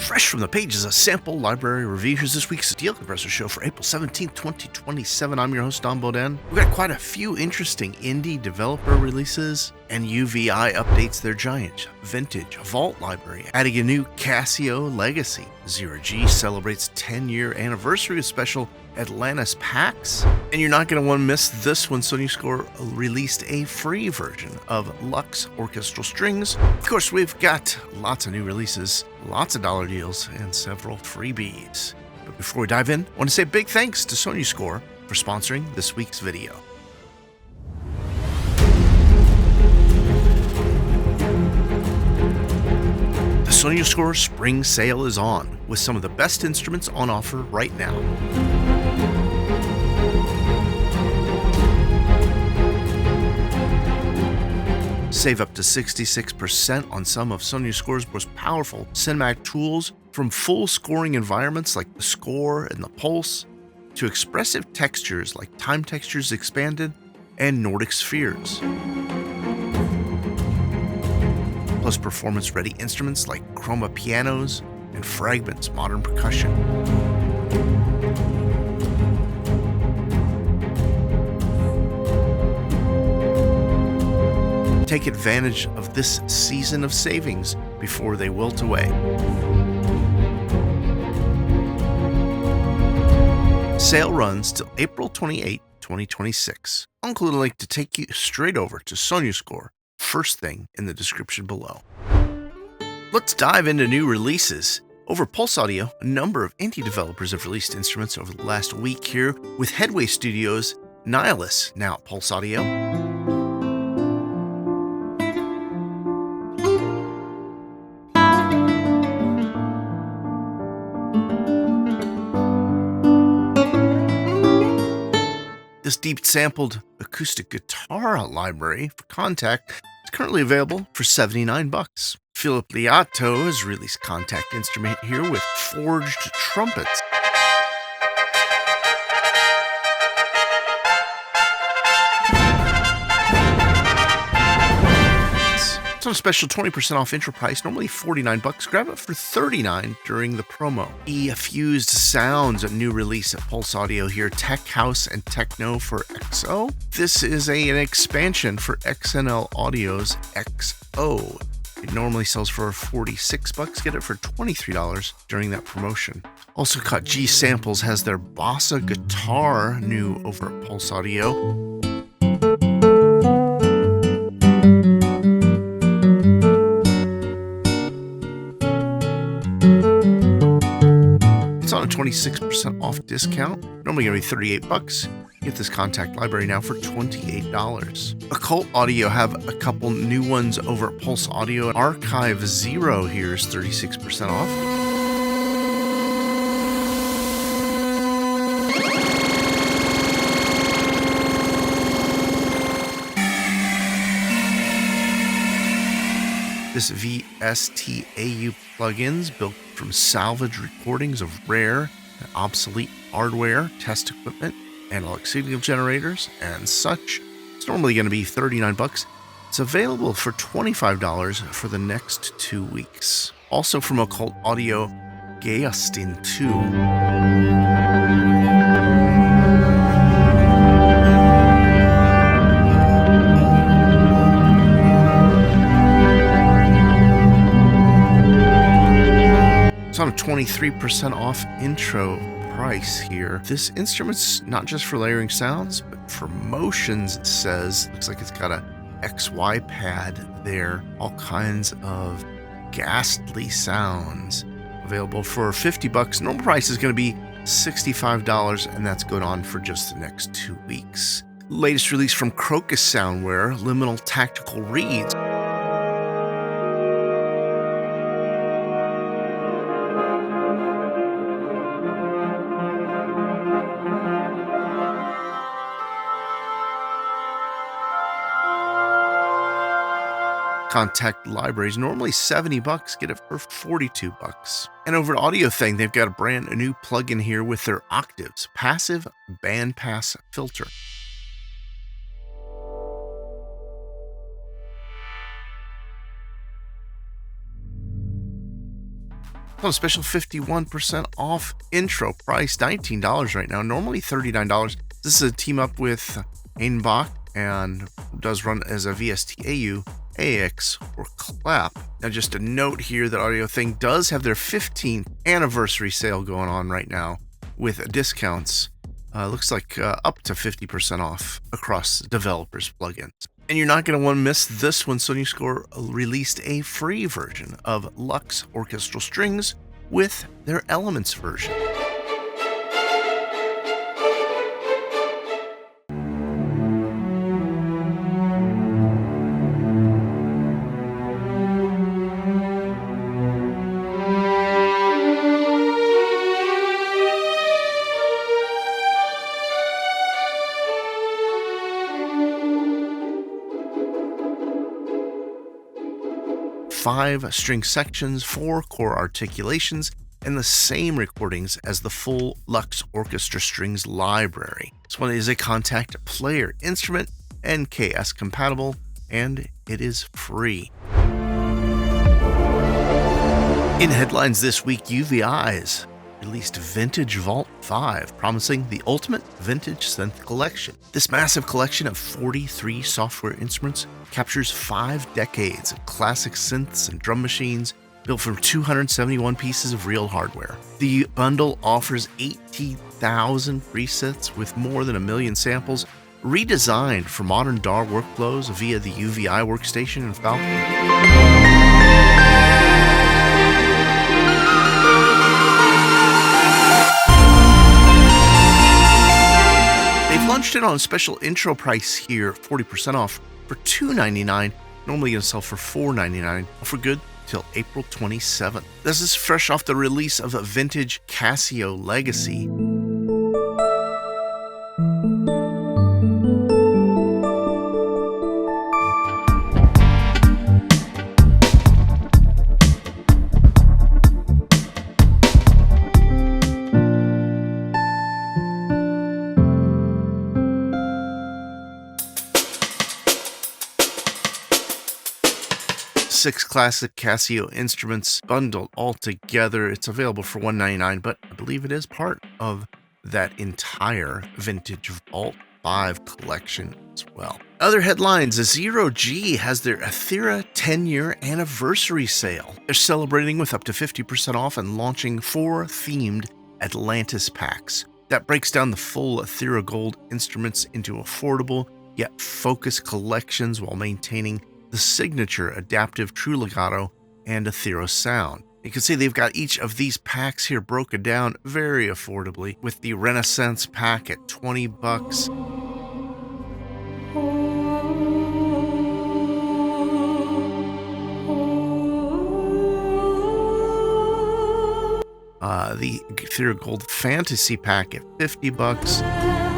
Fresh from the pages of Sample Library Review, here's this week's Steel Compressor show for April 17th, 2027. I'm your host, Don Boden. We've got quite a few interesting indie developer releases, and UVI updates their giant vintage vault library, adding a new Casio Legacy. Zero G celebrates 10-year anniversary with special Atlantis packs. And you're not going to want to miss this one. SonioScore released a free version of Lux Orchestral Strings. Of course, we've got lots of new releases, lots of dollar deals, and several freebies. But before we dive in, I want to say a big thanks to SonioScore for sponsoring this week's video. The SonioScore Spring Sale is on, with some of the best instruments on offer right now. Save up to 66% on some of SonioScore's most powerful cinematic tools, from full scoring environments like the Score and the Pulse, to expressive textures like Time Textures Expanded and Nordic Spheres. Plus performance-ready instruments like Chroma pianos and Fragments modern percussion. Take advantage of this season of savings before they wilt away. Sale runs till April 28, 2026. I'll include a link to take you straight over to SonioScore, first thing in the description below. Let's dive into new releases. Over Pulse Audio, a number of indie developers have released instruments over the last week here, with Headway Studios' Nihilus now at Pulse Audio. This deep sampled acoustic guitar library for Contact is currently available for $79. Philip Liato has released Contact instrument here with forged trumpets. It's on a special 20% off intro price, normally $49. Grab it for $39 during the promo. Fused Sounds, a new release at Pulse Audio here, Tech House and Techno for XO. This is an expansion for XNL Audio's XO. It normally sells for $46. Get it for $23 during that promotion. Also caught G Samples has their Bossa guitar new over at Pulse Audio. It's on a 26% off discount. Normally going to be $38. Get this Contact library now for $28. Occult Audio have a couple new ones over at Pulse Audio. Archive Zero here is 36% off. This VSTAU plugins built from salvage recordings of rare and obsolete hardware, test equipment, analog signal generators, and such. It's normally going to be $39. It's available for $25 for the next 2 weeks. Also from Occult Audio, Geostin 2. It's on a 23% off intro price here. This instrument's not just for layering sounds, but for motions, it says. Looks like it's got a XY pad there. All kinds of ghastly sounds. Available for $50. Normal price is going to be $65, and that's going on for just the next 2 weeks. Latest release from Crocus Soundware, Liminal Tactical Reeds. Contact library is normally $70. Get it for $42. And over at Audio Thing, they've got a brand new plugin here with their Octaves passive bandpass filter. On a special 51% off intro price, $19 right now, normally $39. This is a team up with Ainbach and does run as a VST-AU, AX, or clap. Now, just a note here that Audio Thing does have their 15th anniversary sale going on right now with discounts. Looks like up to 50% off across developers' plugins. And you're not going to want to miss this one. Sony Score released a free version of Lux Orchestral Strings with their Elements version. Five string sections, 4 core articulations, and the same recordings as the full Lux Orchestra Strings library. This one is a contact player instrument, NKS compatible, and it is free. In headlines this week, UVI's released Vintage Vault 5, promising the ultimate vintage synth collection. This massive collection of 43 software instruments captures 5 decades of classic synths and drum machines built from 271 pieces of real hardware. The bundle offers 80,000 presets with more than 1 million samples, redesigned for modern DAW workflows via the UVI workstation and Falcon. Launched it on a special intro price here, 40% off for $2.99. Normally going to sell for $4.99. For good till April 27th. This is fresh off the release of a vintage Casio Legacy. 6 classic Casio instruments bundled all together. It's available for $1.99, but I believe it is part of that entire Vintage Vault 5 collection as well. Other headlines, Zero G has their Aethera 10-year anniversary sale. They're celebrating with up to 50% off and launching 4 themed Atlantis packs. That breaks down the full Aethera Gold instruments into affordable yet focused collections while maintaining the signature adaptive True Legato and Aethera sound. You can see they've got each of these packs here broken down very affordably, with the Renaissance pack at $20. The Aethera Gold Fantasy pack at $50.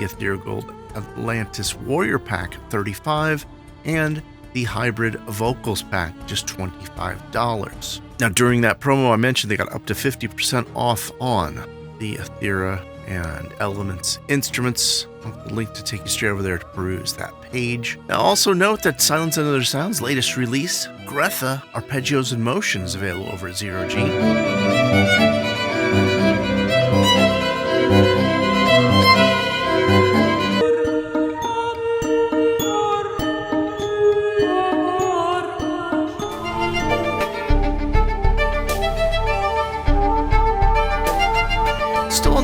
Aethera Gold Atlantis Warrior Pack at $35, and the Hybrid Vocals Pack just $25. Now, during that promo I mentioned, they got up to 50% off on the Aethera and Elements instruments. I'll link to take you straight over there to peruse that page. Now, also note that Silence and Other Sounds' latest release, Greta Arpeggios in Motion, is available over at Zero G.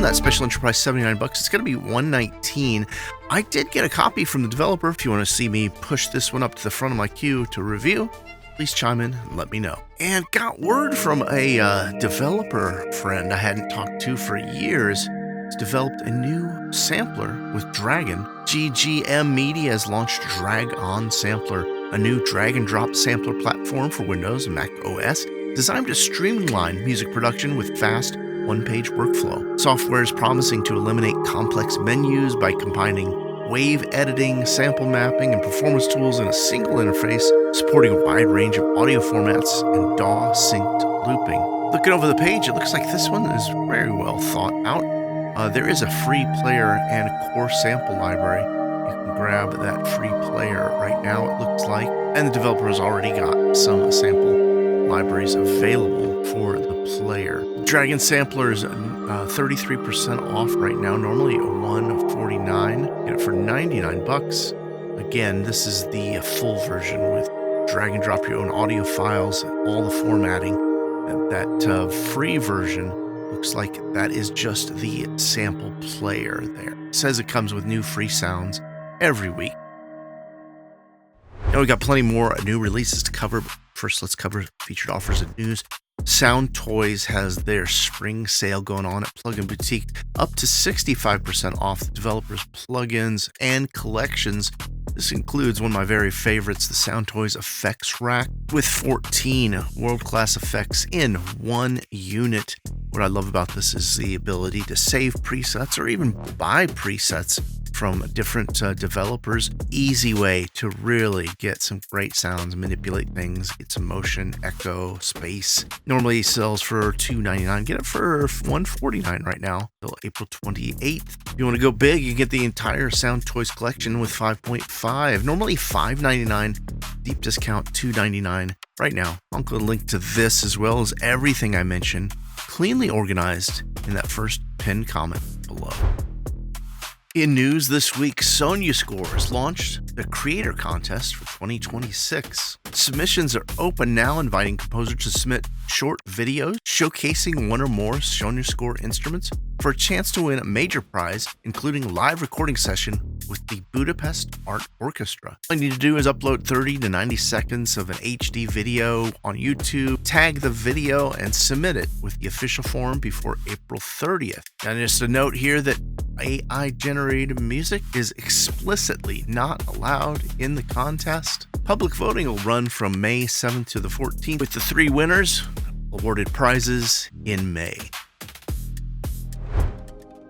That special intro price $79. It's going to be $119. I did get a copy from the developer. If you want to see me push this one up to the front of my queue to review, please chime in and let me know. And got word from a developer friend I hadn't talked to for years. He's developed a new sampler with Dragon. GGM Media has launched Drag On Sampler, a new drag and drop sampler platform for Windows and Mac OS, designed to streamline music production with fast, one-page workflow. Software is promising to eliminate complex menus by combining wave editing, sample mapping, and performance tools in a single interface, supporting a wide range of audio formats and DAW synced looping. Looking over the page, it looks like this one is very well thought out. There is a free player and a core sample library. You can grab that free player right now, it looks like. And the developer has already got some sample libraries available for the player. Dragon Sampler is 33% off right now, normally $149. Get it for 99 bucks. Again, this is the full version with drag and drop your own audio files, all the formatting. That free version looks like that is just the sample player there. It says it comes with new free sounds every week. Now we got plenty more new releases to cover. But first, let's cover featured offers and news. Sound Toys has their spring sale going on at Plugin Boutique, up to 65% off the developers' plugins and collections. This includes one of my very favorites, the Sound Toys Effects Rack, with 14 world-class effects in one unit. What I love about this is the ability to save presets or even buy presets from different developers. Easy way to really get some great sounds, manipulate things, get some motion, echo, space. Normally sells for $2.99. Get it for $1.49 right now till April 28th. If you want to go big, you get the entire Sound Toys collection with 5.5. Normally $5.99. Deep discount $2.99 right now. I'll include a link to this as well as everything I mentioned, cleanly organized in that first pinned comment below. In news this week, SonyaScore has launched the Creator Contest for 2026. Submissions are open now, inviting composers to submit short videos showcasing one or more SonyaScore instruments for a chance to win a major prize, including a live recording session with the Budapest Art Orchestra. All you need to do is upload 30 to 90 seconds of an HD video on YouTube, tag the video, and submit it with the official form before April 30th. And just a note here that AI-generated music is explicitly not allowed in the contest. Public voting will run from May 7th to the 14th, with the 3 winners awarded prizes in May.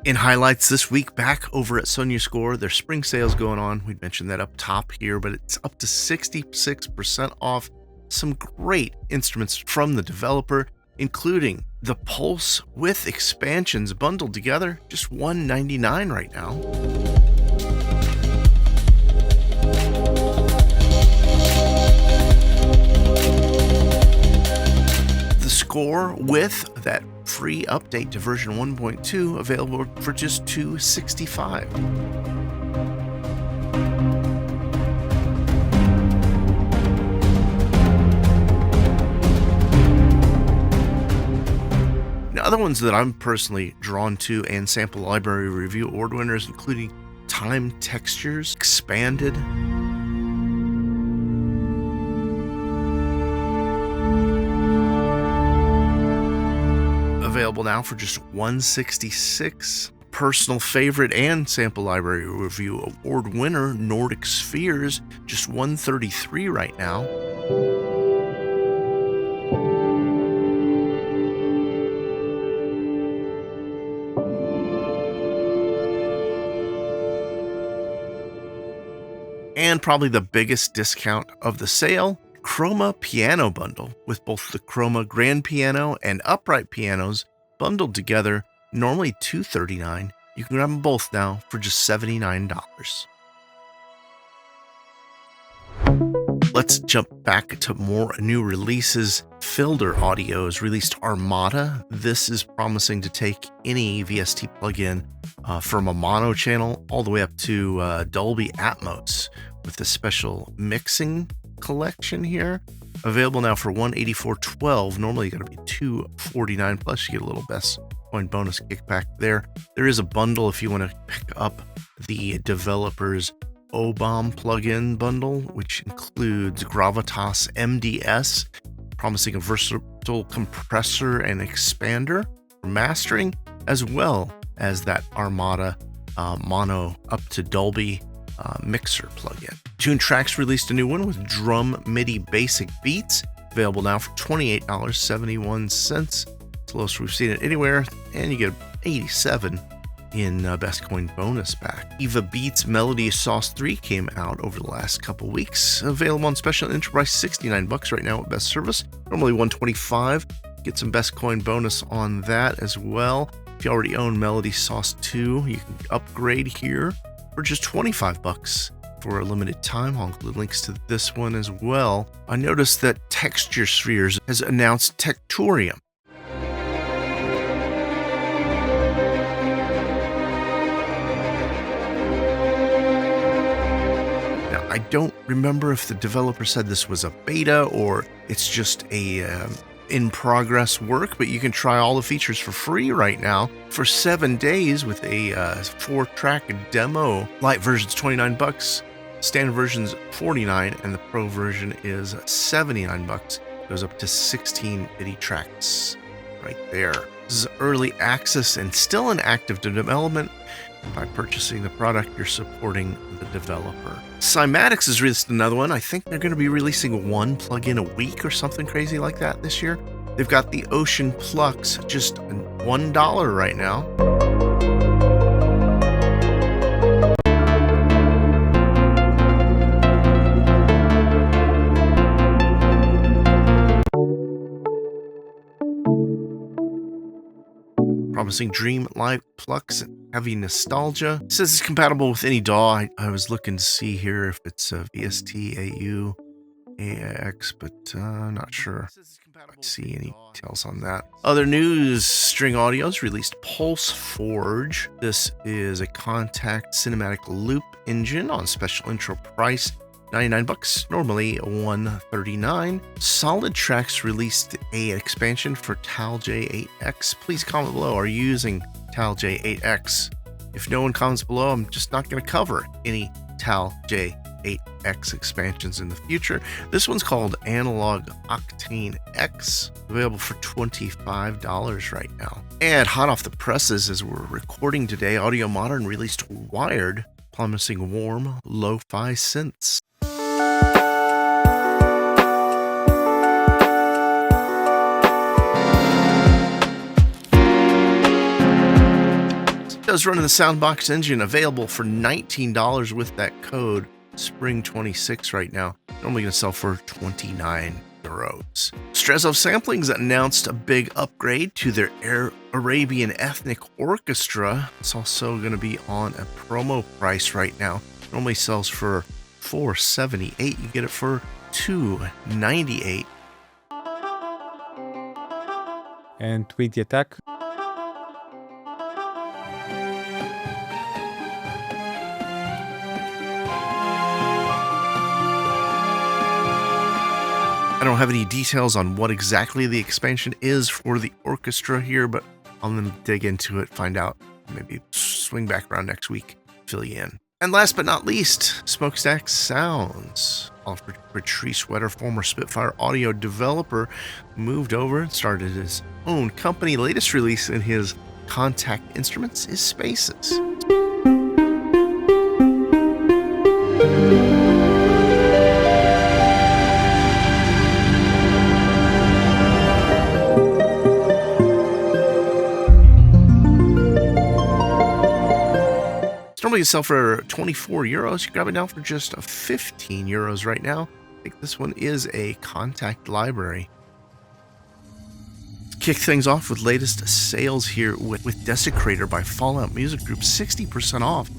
In highlights this week, back over at SonyaScore, their spring sale's going on. We mentioned that up top here, but it's up to 66% off some great instruments from the developer, including the Pulse with expansions bundled together, just $199 right now. The Score with that free update to version 1.2 available for just $265. Other ones that I'm personally drawn to and sample library review award winners, including Time Textures Expanded, available now for just $166. Personal favorite and sample library review award winner Nordic Spheres, just $133 right now. And probably the biggest discount of the sale, Chroma Piano Bundle, with both the Chroma Grand Piano and Upright Pianos bundled together, normally $239. You can grab them both now for just $79. Let's jump back to more new releases. Filter Audio has released Armada. This is promising to take any VST plugin from a mono channel all the way up to Dolby Atmos with a special mixing collection here. Available now for $184.12. Normally you gotta be $249, plus you get a little best coin bonus kickback there. There is a bundle if you want to pick up the developer's OBOM plugin bundle, which includes Gravitas MDS, promising a versatile compressor and expander for mastering, as well as that Armada mono up to Dolby mixer plugin. Tune Tracks released a new one with Drum MIDI Basic Beats, available now for $28.71. It's the lowest we've seen it anywhere, and you get 87 in best coin bonus back. Eva Beats Melody Sauce 3 came out over the last couple weeks. Available on special enterprise, $69 right now at best service. Normally $125. Get some best coin bonus on that as well. If you already own Melody Sauce 2, you can upgrade here for just $25 for a limited time. I'll include links to this one as well. I noticed that Texture Spheres has announced Tectorium. Now, I don't remember if the developer said this was a beta or it's just a in-progress work, but you can try all the features for free right now for 7 days with a 4-track demo. Light version's $29, standard version's $49, and the pro version is $79. Goes up to 16 MIDI tracks right there. This is early access and still in active development. By purchasing the product, you're supporting the developer. Cymatics has released another one. I think they're going to be releasing one plugin a week or something crazy like that this year. They've got the Ocean Plux, just $1 right now. Promising Dream Live Plux, heavy nostalgia. It says it's compatible with any DAW. I was looking to see here if it's a VST, AU, AX, but not sure. I see any details on that. Other news, String Audio's released Pulse Forge. This is a Contact cinematic loop engine on special intro price. $99, normally $139. Solid Tracks released an expansion for Tal J8X. Please comment below, are you using Tal J8X? If no one comments below, I'm just not going to cover any Tal J8X expansions in the future. This one's called Analog Octane X, available for $25 right now. And hot off the presses as we're recording today, Audio Modern released Wired, promising warm, lo-fi synths. Does run in the Soundbox engine, available for $19 with that code SPRING26 right now. Normally going to sell for 29 euros. Strezov Samplings announced a big upgrade to their Arabian Ethnic Orchestra. It's also going to be on a promo price right now. Normally sells for $478. You get it for $298. And tweet the attack. I don't have any details on what exactly the expansion is for the orchestra here, but I'm going to dig into it, find out, maybe swing back around next week, fill you in. And last but not least, Smokestack Sounds. Patrice Wetter, former Spitfire audio developer, moved over and started his own company. Latest release in his Contact instruments is Spaces. Normally you sell for 24 euros. You grab it now for just 15 euros right now. I think this one is a Contact library. Let's kick things off with latest sales here with Desecrator by Fallout Music Group, 60% off.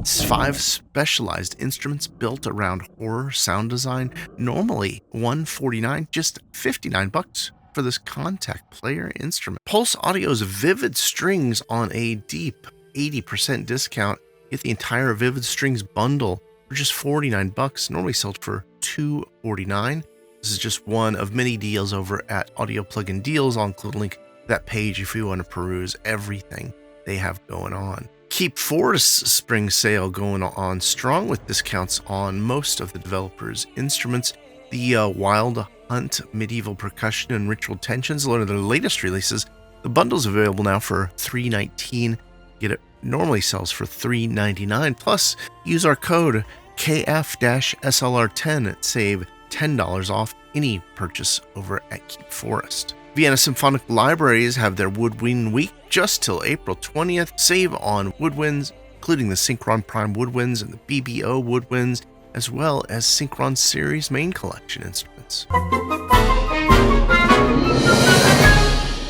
It's 5 specialized instruments built around horror sound design. Normally $149, just $59 for this Contact player instrument. Pulse Audio's Vivid Strings on a deep 80% discount. Get the entire Vivid Strings bundle for just $49. Normally sold for $249. This is just one of many deals over at Audio Plugin Deals. I'll include a link to that page if you want to peruse everything they have going on. Keep Forest's spring sale going on strong with discounts on most of the developers' instruments. The Wild Hunt Medieval Percussion and Ritual Tensions, one of their latest releases. The bundle's available now for $319. Get it normally sells for $399. Plus, use our code KF-SLR10 and save $10 off any purchase over at Keep Forest. Vienna Symphonic Libraries have their Woodwind Week just till April 20th. Save on woodwinds, including the Synchron Prime woodwinds and the BBO woodwinds, as well as Synchron Series main collection instruments.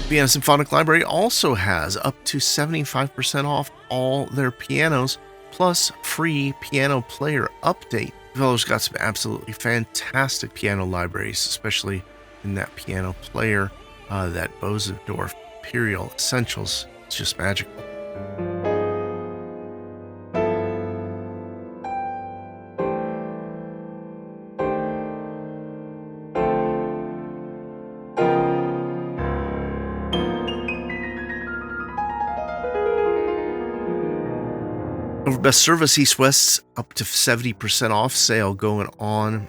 Vienna Symphonic Library also has up to 75% off all their pianos, plus free piano player update. Developers got some absolutely fantastic piano libraries, especially in that piano player, that Bosendorf Imperial Essentials. It's just magical. Over Best Service, East West's up to 70% off sale going on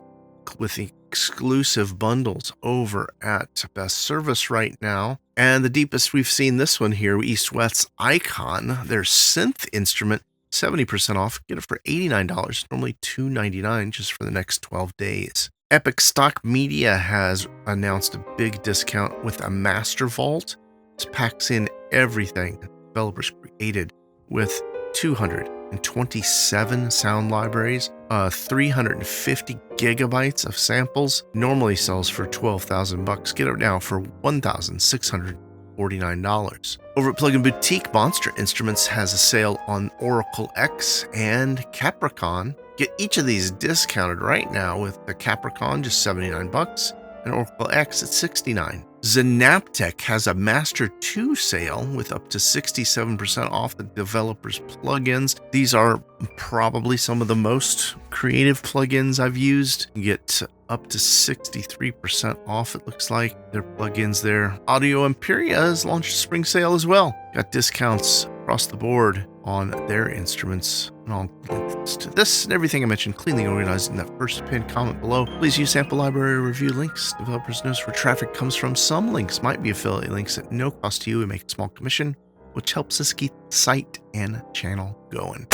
with exclusive bundles over at Best Service right now. And the deepest we've seen this one here, East West's Icon, their synth instrument, 70% off. Get it for $89, normally $299 just for the next 12 days. Epic Stock Media has announced a big discount with a Master Vault. This packs in everything developers created with 227 sound libraries, 350 gigabytes of samples. Normally sells for $12,000. Get it now for $1,649. Over at Plug-in Boutique, Monster Instruments has a sale on Oracle X and Capricorn. Get each of these discounted right now with the Capricorn just $79 and Oracle X at $69. Synaptech has a Master 2 sale with up to 67% off the developers' plugins. These are probably some of the most creative plugins I've used. You get up to 63% off, it looks like, their plugins there. Audio Imperia has launched a spring sale as well. Got discounts across the board on their instruments. And I'll link to this and everything I mentioned cleanly organized in that first pinned comment below. Please use sample library review links. Developers knows where traffic comes from. Some links might be affiliate links at no cost to you and make a small commission, which helps us keep the site and channel going.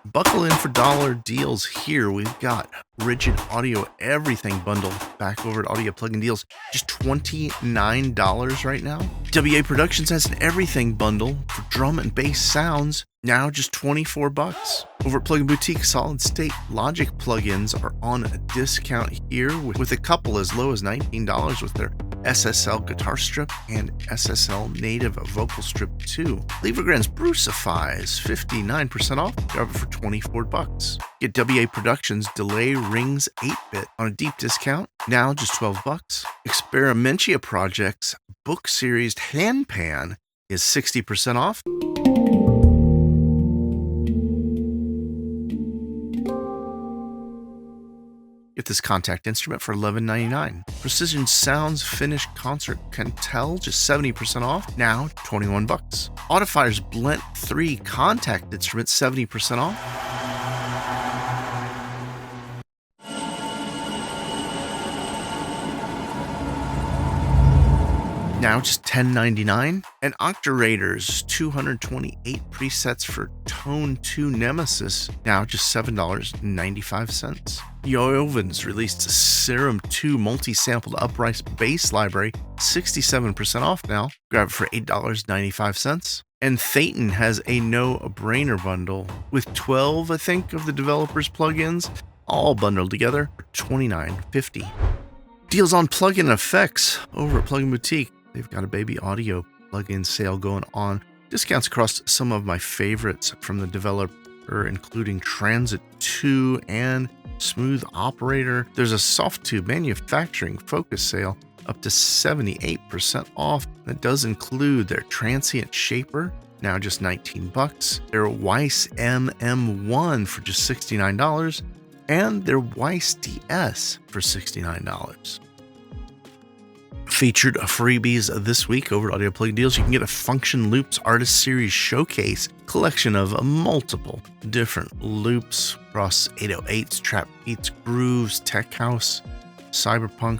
Buckle in for dollar deals here. We've got Rigid Audio Everything bundle back over at Audio Plugin Deals, just $29 right now. WA Productions has an Everything bundle for drum and bass sounds, now just $24. Over at Plugin Boutique, Solid State Logic plugins are on a discount here with a couple as low as $19 with their SSL Guitar Strip and SSL Native Vocal Strip 2. Levergrand's Brucify is 59% off, grab it for $24. Get WA Productions Delay Rings 8-bit on a deep discount, now just $12. Experimentia Project's book series Handpan is 60% off. Get this contact instrument for $11.99. Precision Sounds Finished Concert Cantel, just 70% off, now $21. Audifier's Blent 3 contact instrument, 70% off. Now just $10.99. And Octarator's 228 presets for Tone 2 Nemesis, now just $7.95. Yeovans released a Serum 2 multi-sampled upright bass library, 67% off now. Grab it for $8.95. And Thetan has a no-brainer bundle with 12, I think, of the developers' plugins, all bundled together for $29.50. Deals on plugin effects over at Plugin Boutique. They've got a Baby Audio plugin sale going on. Discounts across some of my favorites from the developer, including Transit 2 and Smooth Operator. There's a Softtube manufacturing focus sale up to 78% off. That does include their Transient Shaper, now just $19. Their Weiss MM1 for just $69. And their Weiss DS for $69. Featured freebies this week over at Audio Plugin Deals. You can get a Function Loops Artist Series Showcase collection of multiple different loops across 808s, trap beats, grooves, tech house, cyberpunk,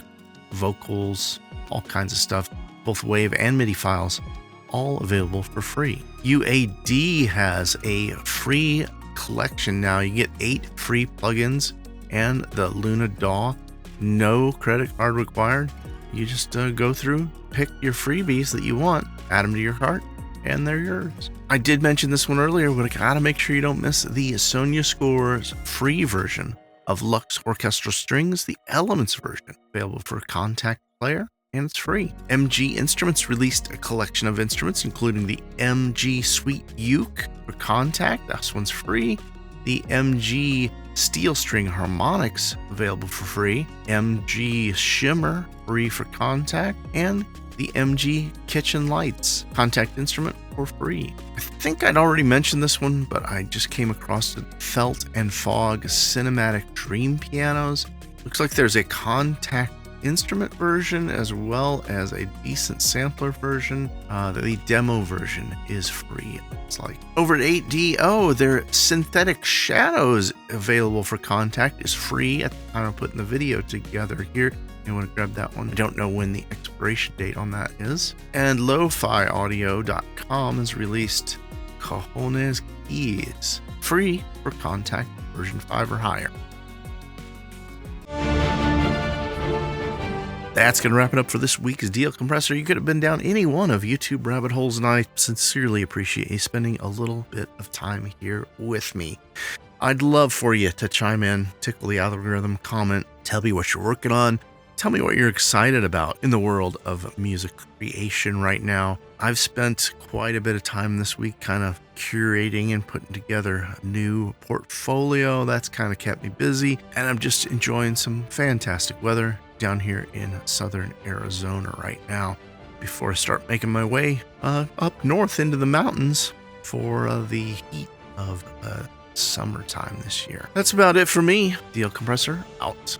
vocals, all kinds of stuff, both WAV and MIDI files, all available for free. UAD has a free collection now. You get 8 free plugins and the Luna DAW. No credit card required. You just go through, pick your freebies that you want, add them to your cart, and they're yours. I did mention this one earlier, but I gotta make sure you don't miss the Sonia Scores free version of Lux Orchestral Strings, the Elements version, available for Contact Player, and it's free. MG Instruments released a collection of instruments, including the MG Sweet Uke for Contact. This one's free. The MG Steel String Harmonics, available for free. MG Shimmer, free for Contact. And the MG Kitchen Lights Contact instrument for free. I think I'd already mentioned this one, but I just came across it. Felt and Fog Cinematic Dream Pianos. Looks like there's a Contact instrument version as well as a decent sampler version. The demo version is free. It's like over at 8DO, their Synthetic Shadows, available for Contact, is free at the time of putting the video together here. You want to grab that one. I don't know when the expiration date on that is. And LoFiAudio.com has released Cajones Keys, free for Contact version 5 or higher. That's going to wrap it up for this week's Deal Compressor. You could have been down any one of YouTube rabbit holes, and I sincerely appreciate you spending a little bit of time here with me. I'd love for you to chime in, tickle the algorithm, comment, tell me what you're working on, tell me what you're excited about in the world of music creation right now. I've spent quite a bit of time this week kind of curating and putting together a new portfolio. That's kind of kept me busy, and I'm just enjoying some fantastic weather down here in southern Arizona right now before I start making my way up north into the mountains for the heat of summertime this year. That's about it for me. Deal Compressor out.